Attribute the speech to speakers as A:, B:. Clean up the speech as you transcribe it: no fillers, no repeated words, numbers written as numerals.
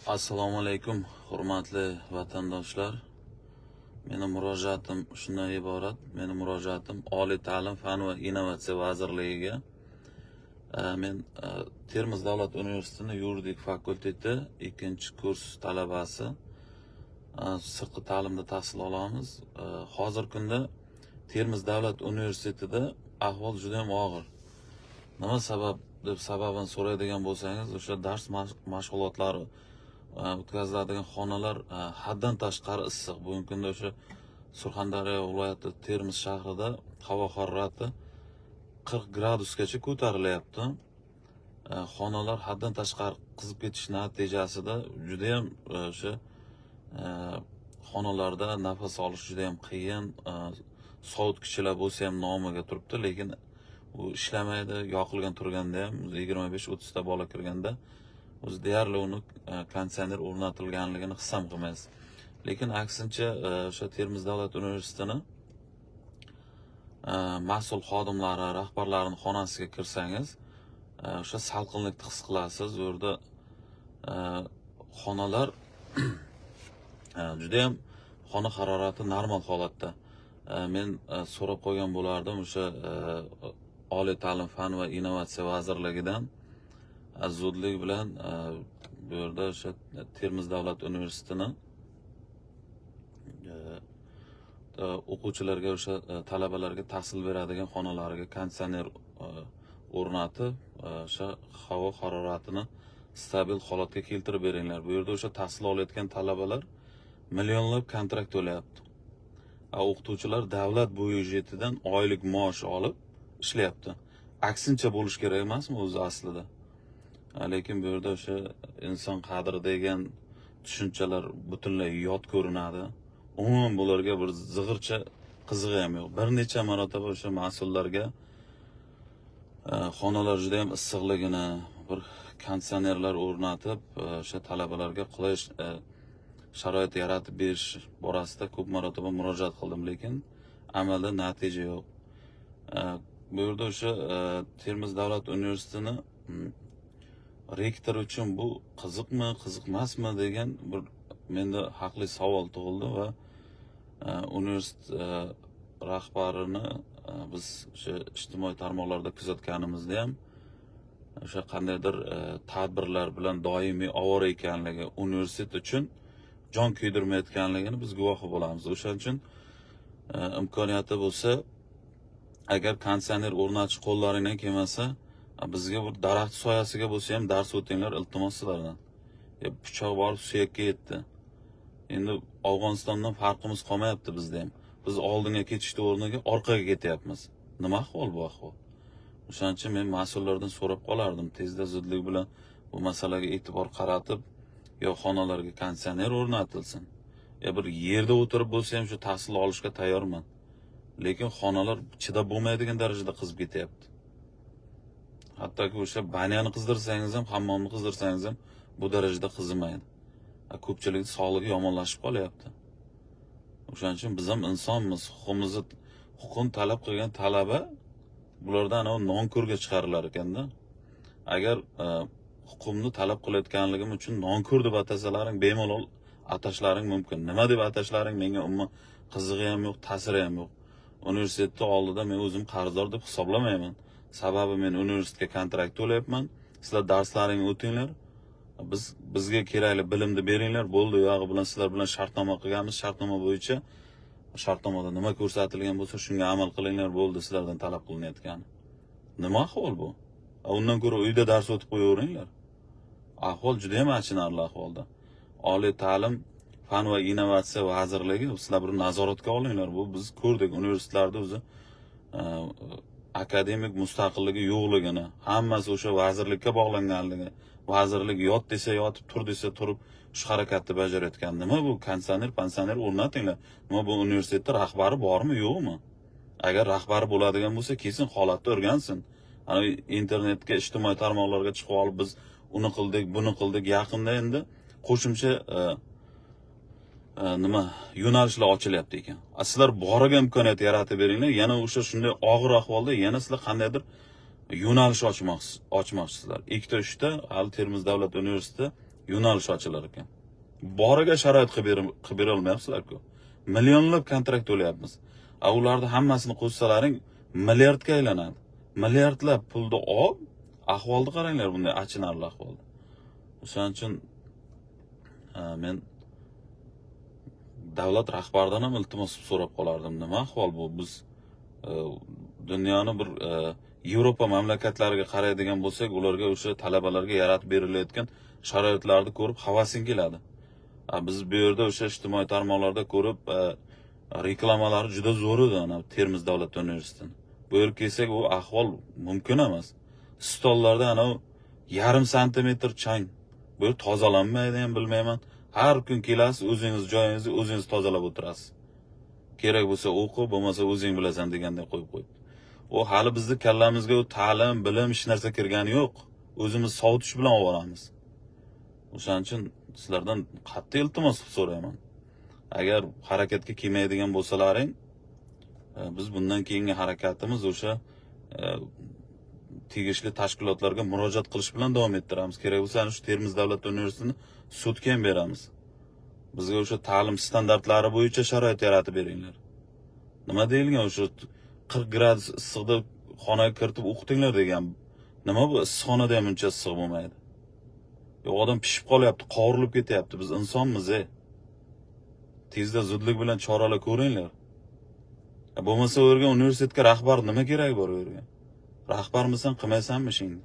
A: Assalomu alaykum, hurmatli vatandoshlar. Meni murojaatim shundan iborat. Meni murojaatim Oliy ta'lim fan va innovatsiya vazirligiga. Men Termiz davlat universitetining yuridik fakulteti 2-kurs talabasi. Sirtqi ta'limda tahsil olamiz. Hozirgi kunda Termiz davlat universitetida ahvol juda ham og'ir. Nima sabab deb sababini so'raydigan bo'lsangiz, o'sha dars mashg'ulotlari o'tkaziladigan xonalar haddan tashqari issiq. Bugungi kunda o'sha Surxondaryo viloyati Termiz shahrida havo harorati 40 gradusgacha ko'tarilyapti. Xonalar haddan tashqari qizib ketish natijasida juda ham o'sha xonalarda nafas olish juda ham qiyin. Sovutkichilar bo'lsa ham nomiga turibdi, lekin u ishlamaydi. Yoqilgan turganda ham 25-30 ta bola kirganda o'zi deyarli uni konditsioner o'rnatilganligini his ham qilmaysiz. Lekin aksincha o'sha Termiz davlat universitetini mas'ul xodimlari, rahbarlarining xonasiga kirsangiz, o'sha salqinlikni his qilasiz. U yerda xonalar juda ham xona harorati normal holatda. Men so'rab qo'ygan bo'lardim o'sha Oliy ta'lim fan va innovatsiya vazirligidan zudlik bilan bu yerda o'sha Termiz davlat universitetini o'quvchilarga, o'sha talabalarga tahsil beradigan xonalariga konditsioner o'rnatib, o'sha havo haroratini stabil holatga keltirib beringlar. Bu yerda o'sha tahsil olayotgan talabalar millionlab kontrakt to'layapti. O'qituvchilar davlat byudjetidan oylik maosh olib ishlayapti. Aksincha bo'lish kerak emasmi o'zi aslida? Lekin bu yerda o'sha inson qadri degan tushunchalar butunlay yot ko'rinadi. Umuman bularga bir zig'ircha qizig'i ham yo'q. Bir necha marotaba o'sha mas'ullarga xonalar juda ham issiqligini, bir konditsionerlar o'rnatib, o'sha talabalarga qulay sharoit yaratib berish borasida ko'p marotaba murojaat qildim, lekin amalda natija yo'q. Bu yerda o'sha Termiz davlat universitetini rektor uchun bu qiziqmi, qiziqmasmi degan bir menda haqli savol tug'ildi va universitet rahbarini biz o'sha ijtimoiy tarmoqlarda kuzatganimizda ham o'sha qandaydir tadbirlar bilan doimiy ovora ekanligi, universitet uchun jon kuydirmayotganligini biz guvohi bo'lamiz. O'shaning uchun imkoniyati bo'lsa, agar konditsioner o'rnatish qo'llaringdan kelmasa, bizga bir daraxt soyasiga bo'lsa ham dars o'tinglar, iltimos sizlardan. Pichoq borib suyakka yetdi. Endi Afg'onistondan farqimiz qolmayapti bizda ham. Biz oldinga ketishni o'rniga orqaga ketyapmiz. Nima ahvol bu ahvol? O'shaning uchun men mas'ullardan so'rab qolardim, tezda zudlik bilan bu masalaga e'tibor qaratib, yo xonalarga konditsioner o'rnatilsin, yo bir yerda o'tirib bo'lsa ham shu tahsil olishga tayyorman. Lekin xonalar chidab bo'lmaydigan darajada qizib ketyapti. Hattoki o'sha banyani qizdirsangiz ham, hammomni qizdirsangiz ham bu darajada qizimaydi. Ko'pchilik sog'ligi yomonlashib qolyapti. O'shaning uchun biz ham insonmiz, huquqni talab qilgan talaba bulardan nonko'rga chiqarilar ekanda. Agar huquqimni talab qilayotganligim uchun nonko'r deb atasalaring, bemalol atashlaring mumkin. Nima deb atashlaring menga umuman qizig'i ham yo'q, ta'siri ham yo'q. Universitetning oldida men o'zim qarzdor deb hisoblamayman. Sababi men universitetga kontrakt to'layapman. Sizlar darslaringni o'tinglar. Bizga kerakli bilimni beringlar, bo'ldi. Yog'i bilan sizlar bilan shartnoma qilganmiz, shartnoma bo'yicha shartnomada nima ko'rsatilgan bo'lsa, shunga amal qilinglar, bo'ldi sizlardan talab qilinayotgani. Nima ahvol bu? Undan ko'ra uyda dars o'tib qo'yaveringlar. Ahvol juda ham achinarli ahvolda. Oliy ta'lim fan va innovatsiya vazirligi sizlar bir nazoratga olinglar. Bu biz ko'rdik universitetlarda o'zi akademik mustaqilligi yo'qligini, hammasi o'sha vazirlikka bog'langanligi, vazirlik yot desa yotib, tur desa turib shu harakatni bajarayotgan. Nima bu pensioner o'rnatinglar. Nima bu universitetda rahbari bormi, yo'qmi? Agar rahbari bo'ladigan bo'lsa, kesin holatni o'rgansin. Internetga, ijtimoiy tarmoqlarga chiqib olib biz uni qildik, buni qildik, yaqinda endi qo'shimcha yo'nalishlar ochilyapti ekan. Sizlar boriga imkoniyat yaratib beringlar. Yana o'sha shunday og'ir ahvolda yana sizlar qandaydir yo'nalish ochmoqchisizlar. 2 ta 3 ta hali Termiz davlat universiteti yo'nalish ochilar ekan. Boriga sharoit qilib bera olmayapsizlar-ku. Millionlab kontrakt to'layapmiz. Ularni hammasini qo'shsalaring milliardga aylanadi. Milliardlab pulni olib, ahvolni qaranglar, bunday achinarli ahvolda. O'shaning uchun men davlat rahbaridan ham iltimos so'rab qolardim. Nima ahvol bu? Biz dunyoni bir Yevropa mamlakatlariga qaraydigan bo'lsak, ularga o'sha talabalarga yaratib berilayotgan sharoitlarni ko'rib havasing keladi. Biz bu yerda o'sha ijtimoiy tarmoqlarda ko'rib reklamalari juda zo'r edi ana Termiz davlat universitetini. Bu yerga kelsak, u ahvol mumkin emas. Stollarda ana yarim santimetr chang. Bu yer tozalanmaydi ham bilmayman. Har kun kelasiz, o'zingiz joyingizni o'zingiz tozalab o'tirasiz. Kerak bo'lsa o'qi, bo'lmasa o'zing bilasan degandek qo'yib qo'yibdi. O hali bizni kallamizga u ta'lim, bilim hech narsa kirgani yo'q. O'zimiz sovutish bilan oboramiz. O'shaning uchun sizlardan qattiq iltimos so'rayman. Agar harakatga kelmaydigan bo'lsalaring, biz bundan keyingi harakatimiz o'sha tegishli tashkilotlarga murojaat qilish bilan davom ettiramiz. Kerak bo'lsa, shu Termiz davlat universitetini sudga ham beramiz. Bizga o'sha ta'lim standartlari bo'yicha sharoit yaratib beringlar. Nima deyilgan, o'sha 40 gradus issiqda xonaga kiritib o'qitinglar degan. Nima bu issiqxonada ham uncha issiq bo'lmaydi? Yo'q, odam pishib qolyapti, qovurilib ketyapti. Biz insonmiz. Tezda zudlik bilan choralar ko'ringlar. Bo'lmasa o'rgan universitetga rahbar nima kerak bor o'rgan? Rahbarmisan, qilmaysanmi ishingni?